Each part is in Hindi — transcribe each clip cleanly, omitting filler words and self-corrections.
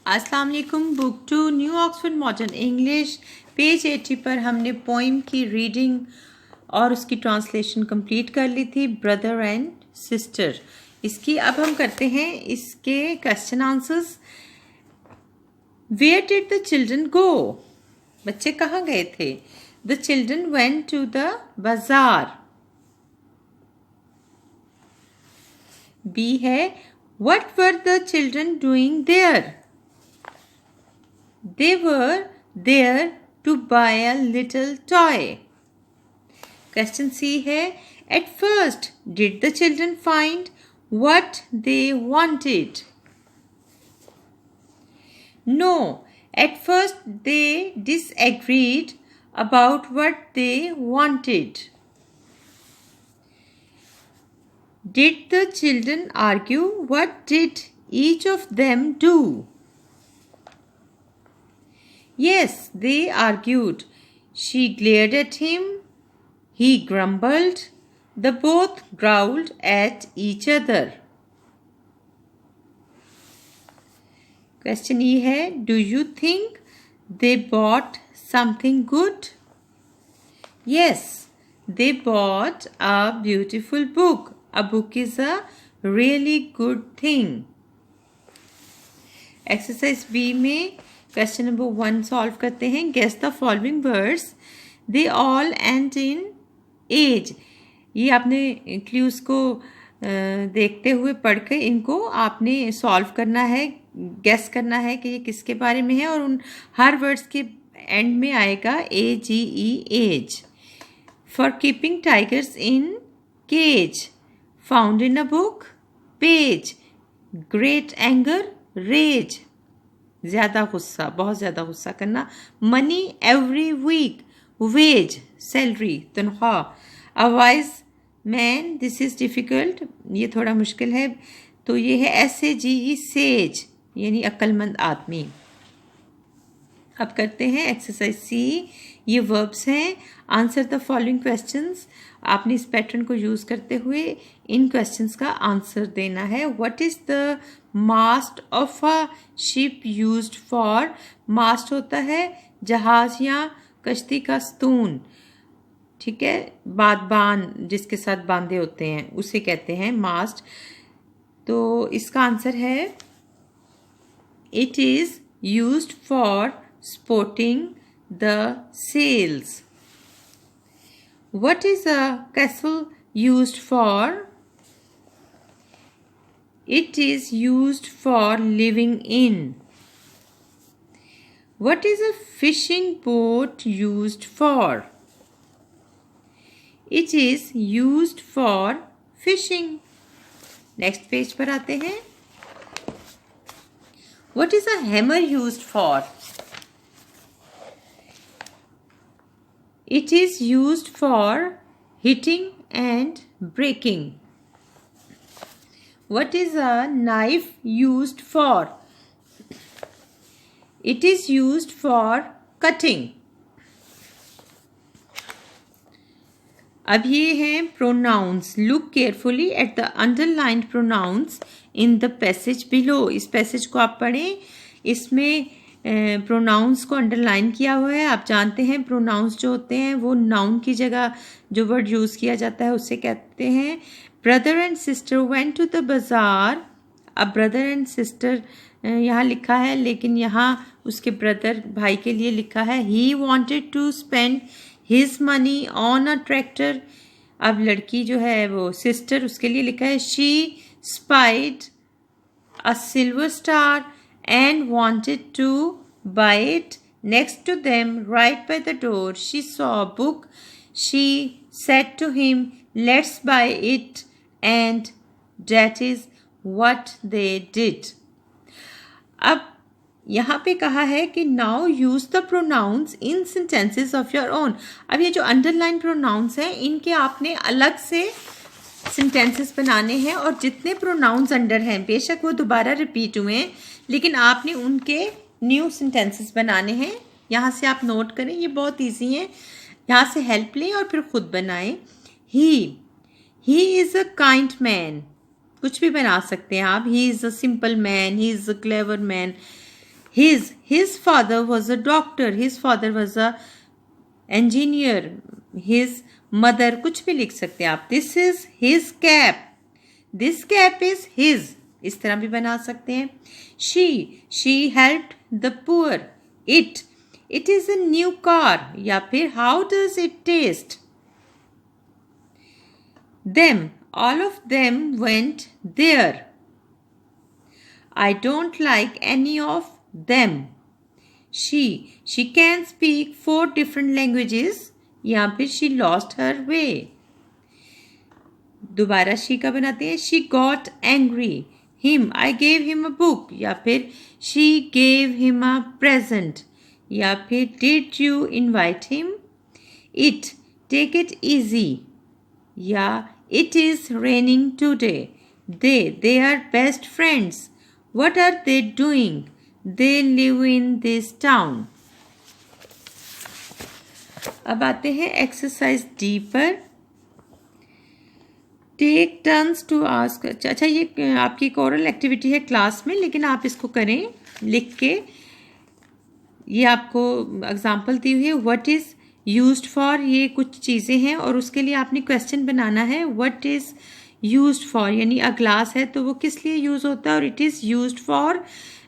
अस्सलाम वालेकुम। Book 2 new Oxford modern English page 80 पर हमने पोइम की रीडिंग और उसकी ट्रांसलेशन कंप्लीट कर ली थी, ब्रदर एंड सिस्टर। इसकी अब हम करते हैं इसके question answers. Where did the children go? बच्चे कहाँ गए थे? The children went to the bazaar. B है what were the children doing there? They were there to buy a little toy. Question C है at first did the children find what they wanted? No, at first they disagreed about what they wanted. Did the children argue? What did each of them do? Yes, they argued. She glared at him. He grumbled. The both growled at each other. Question E है do you think they bought something good? Yes, they bought a beautiful book. A book is a really good thing. Exercise B में क्वेश्चन नंबर 1 सॉल्व करते हैं। Guess the following words. They all end in age. ये आपने क्लूज को देखते हुए पढ़ के इनको आपने सॉल्व करना है, गेस करना है कि ये किसके बारे में है, और उन हर वर्ड्स के एंड में आएगा AGE age. For keeping tigers in cage. Found in a book page. Great anger rage. ज़्यादा गुस्सा, बहुत ज़्यादा गुस्सा करना। Money every week wage salary तनख्वाह। A wise man this is difficult, ये थोड़ा मुश्किल है, तो ये है SAGE सेज यानी अक्लमंद आदमी। अब करते हैं एक्सरसाइज C। ये वर्ब्स हैं। Answer the following questions. आपने इस पैटर्न को यूज़ करते हुए इन क्वेश्चंस का आंसर देना है। What is the mast of a ship used for? Mast होता है जहाज या कश्ती का स्तून, ठीक है, बादबान जिसके साथ बांधे होते हैं उसे कहते हैं मास्ट। तो इसका आंसर है it is used for supporting the sails. What is a castle used for? It is used for living in. What is a fishing boat used for? It is used for fishing. Next page पर आते हैं। What is a hammer used for? It is used for hitting and breaking. What is a knife used for? It is used for cutting. अब ये हैं pronouns. Look carefully at the underlined pronouns in the passage below. इस पैसेज को आप पढ़ें, इसमें प्रोनाउंस को अंडरलाइन किया हुआ है। आप जानते हैं प्रोनाउंस जो होते हैं वो नाउन की जगह जो वर्ड यूज़ किया जाता है उससे कहते हैं। Brother and sister went to the bazaar. अब ब्रदर एंड सिस्टर यहाँ लिखा है, लेकिन यहाँ उसके ब्रदर भाई के लिए लिखा है he wanted to spend his money on a tractor. अब लड़की जो है वो सिस्टर, उसके लिए लिखा है she spied a silver star and wanted to buy it. Next to them, right by the door, she saw a book. She said to him, let's buy it. And that is what they did. अब यहाँ पे कहा है कि now use the pronouns in sentences of your own. अब ये जो underline pronouns हैं इनके आपने अलग से सेंटेंसेस बनाने हैं, और जितने प्रोनाउंस अंडर हैं बेशक वो दोबारा रिपीट हुए हैं, लेकिन आपने उनके न्यू सेंटेंसेस बनाने हैं। यहाँ से आप नोट करें, ये बहुत इजी है। यहाँ से हेल्प लें और फिर खुद बनाएं। He is a kind man, कुछ भी बना सकते हैं आप। He is a simple man, he is a clever man. His father was a doctor. His father was a engineer. His mother, कुछ भी लिख सकते हैं आप. This is his cap. This cap is his. इस तरह भी बना सकते हैं. She helped the poor. It is a new car. या फिर how does it taste? Them, all of them went there. I don't like any of them. She can speak 4 different languages. या फिर she lost her way. दोबारा she का बनाते हैं. She got angry. I gave him a book. या फिर she gave him a present. या फिर did you invite him? Take it easy. या it is raining today. They are best friends. What are they doing? They live in this town. अब आते हैं एक्सरसाइज डी पर. Take turns to ask. अच्छा, ये आपकी एक ओरल एक्टिविटी है क्लास में, लेकिन आप इसको करें लिख के. ये आपको एग्जाम्पल दी हुई है. व्हाट इज यूज्ड फॉर, ये कुछ चीज़ें हैं और उसके लिए आपने क्वेश्चन बनाना है. व्हाट इज यूज्ड फॉर यानी अ ग्लास है तो वो किस लिए यूज़ होता है, और it is used for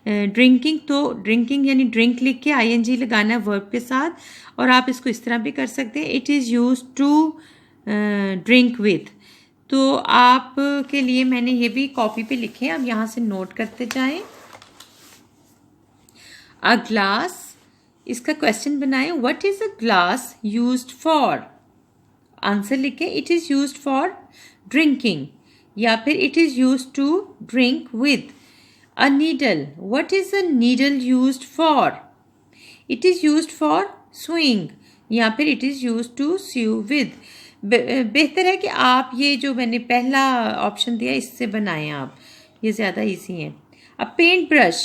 drinking. तो ड्रिंकिंग यानी ड्रिंक लिख के ING लगाना है वर्ब के साथ. और आप इसको इस तरह भी कर सकते हैं. It is used to drink with. तो आप के लिए मैंने ये भी कॉपी पे लिखे हैं, आप यहाँ से नोट करते जाएं. अ ग्लास, इसका क्वेश्चन बनाएं. What is a glass used for. Answer लिखें. It is used for drinking. या फिर it is used to drink with. A needle. What is a needle used for. It is used for sewing. या फिर it is used to sew with. बेहतर है कि आप ये जो मैंने पहला ऑप्शन दिया इससे बनाएं आप, ये ज़्यादा इजी है. अ पेंट ब्रश,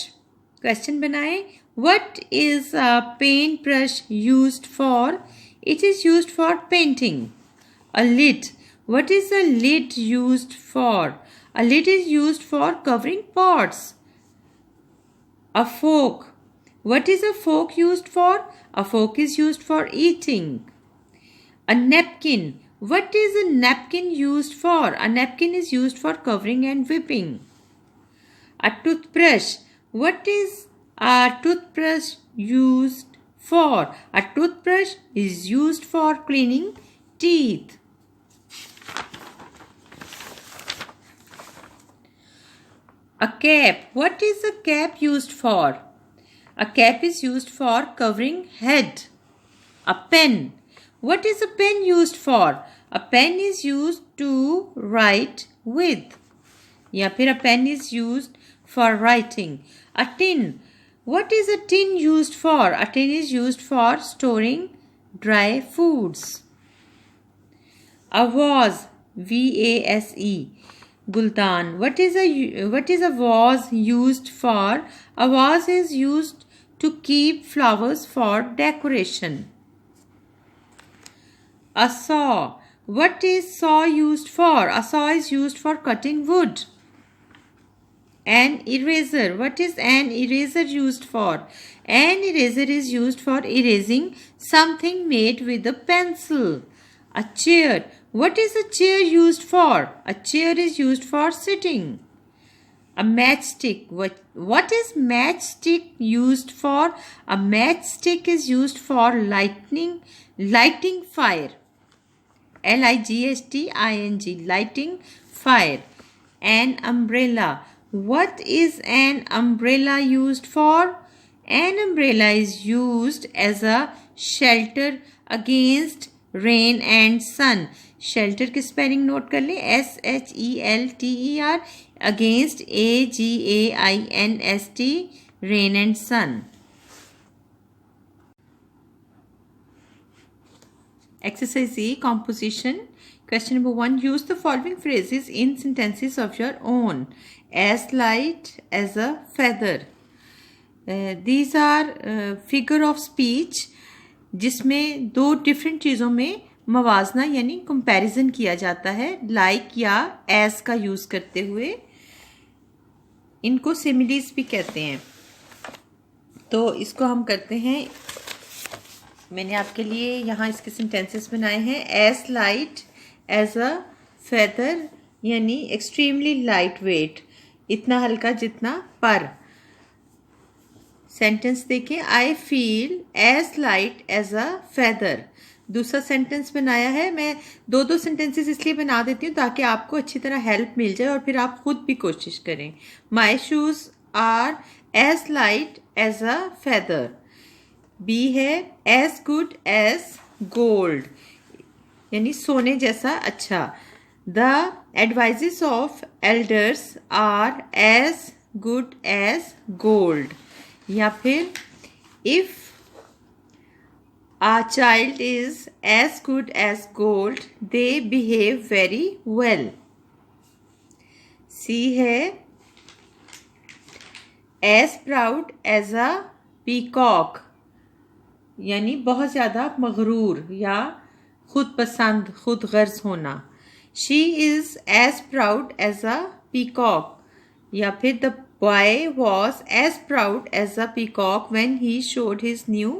क्वेश्चन बनाएं. What is a paint brush used for. It is used for painting. A lid. What is a lid used for. A lid is used for covering pots. A fork. What is a fork used for? A fork is used for eating. A napkin. What is a napkin used for? A napkin is used for covering and whipping. A toothbrush. What is a toothbrush used for? A toothbrush is used for cleaning teeth. A cap. What is a cap used for? A cap is used for covering head. A pen. What is a pen used for? A pen is used to write with. या फिर a pen is used for writing. A tin. What is a tin used for? A tin is used for storing dry foods. A vase. VASE. Guldan. What is a vase used for? A vase is used to keep flowers for decoration. A saw. What is saw used for? A saw is used for cutting wood. An eraser. What is an eraser used for? An eraser is used for erasing something made with a pencil. A chair. What is a chair used for? A chair is used for sitting. A matchstick. What is matchstick used for? A matchstick is used for lighting fire. LIGHTING. Lighting fire. An umbrella. What is an umbrella used for? An umbrella is used as a shelter against rain and sun. Shelter की स्पेलिंग नोट कर लें. SHELTER. Against AGAINST. Rain and sun. Exercise A, composition. Question number 1. Use the following phrases in sentences of your own. As light as a feather. These are figure of speech जिसमें 2 डिफरेंट चीज़ों में मवाजना यानी कंपैरिजन किया जाता है. लाइक या एज का यूज़ करते हुए. इनको सिमिलीज भी कहते हैं. तो इसको हम करते हैं। मैंने आपके लिए यहाँ इसके सेंटेंसेस बनाए हैं। As light as a feather यानी एक्सट्रीमली लाइट वेट, इतना हल्का जितना पर। सेंटेंस देखिए, I feel as light as a feather. दूसरा सेंटेंस बनाया है। मैं दो दो सेंटेंसेस इसलिए बना देती हूँ ताकि आपको अच्छी तरह हेल्प मिल जाए और फिर आप खुद भी कोशिश करें। My shoes are as light as a feather. B है एज गुड एज गोल्ड यानी सोने जैसा अच्छा। The advices of elders are as good as gold. या फिर if a child is as good as gold, they behave very well. C है as proud as a peacock यानी बहुत ज़्यादा मगरूर या खुद पसंद, खुद गर्ज होना। She is as proud as a peacock। या फिर the boy was as proud as a peacock when he showed his new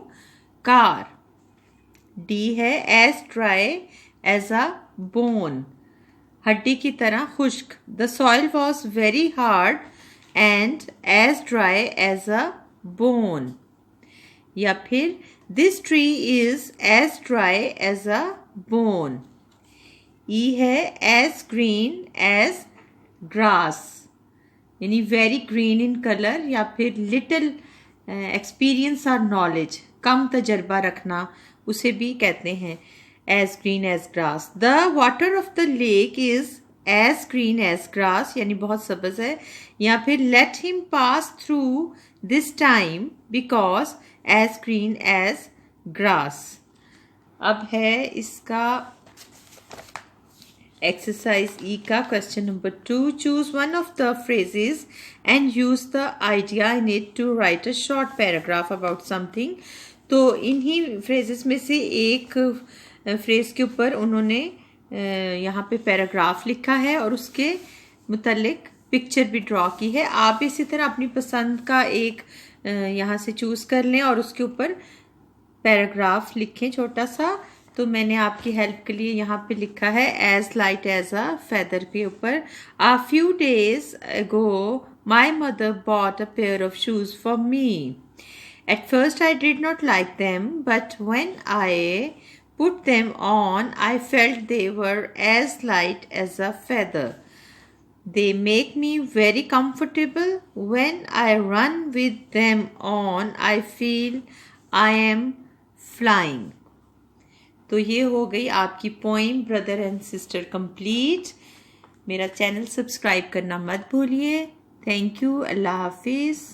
car। D है as dry as a bone, हड्डी की तरह खुश्क। The soil was very hard and as dry as a bone. या फिर this tree is as dry as a bone. E है एज ग्रीन एज ग्रास यानी वेरी ग्रीन इन कलर। या फिर लिटिल एक्सपीरियंस और नॉलेज, कम तजर्बा रखना, उसे भी कहते हैं as green as grass. The water of the lake is as green as grass यानी बहुत सब्ज है। या फिर let him pass through this time because as green as grass. अब है इसका एक्सरसाइज ई का question number 2। Choose one of the phrases and use the idea in it to write a short paragraph about something. तो इन्हीं फ्रेजेस में से एक फ्रेज के ऊपर उन्होंने यहाँ पे पैराग्राफ लिखा है और उसके मुतल्लिक पिक्चर भी ड्रॉ की है। आप इसी तरह अपनी पसंद का एक यहाँ से चूज कर लें और उसके ऊपर पैराग्राफ लिखें छोटा सा। तो मैंने आपकी हेल्प के लिए यहाँ पे लिखा है as light as a feather के ऊपर। A few days ago my mother bought a pair of shoes for me. At first I did not like them, but when I put them on, I felt they were as light as a feather. They make me very comfortable. When I run with them on, I feel I am flying. तो ये हो गई आपकी poem brother and sister complete. मेरा चैनल सब्सक्राइब करना मत भूलिए। Thank you. अल्लाह हाफिज़।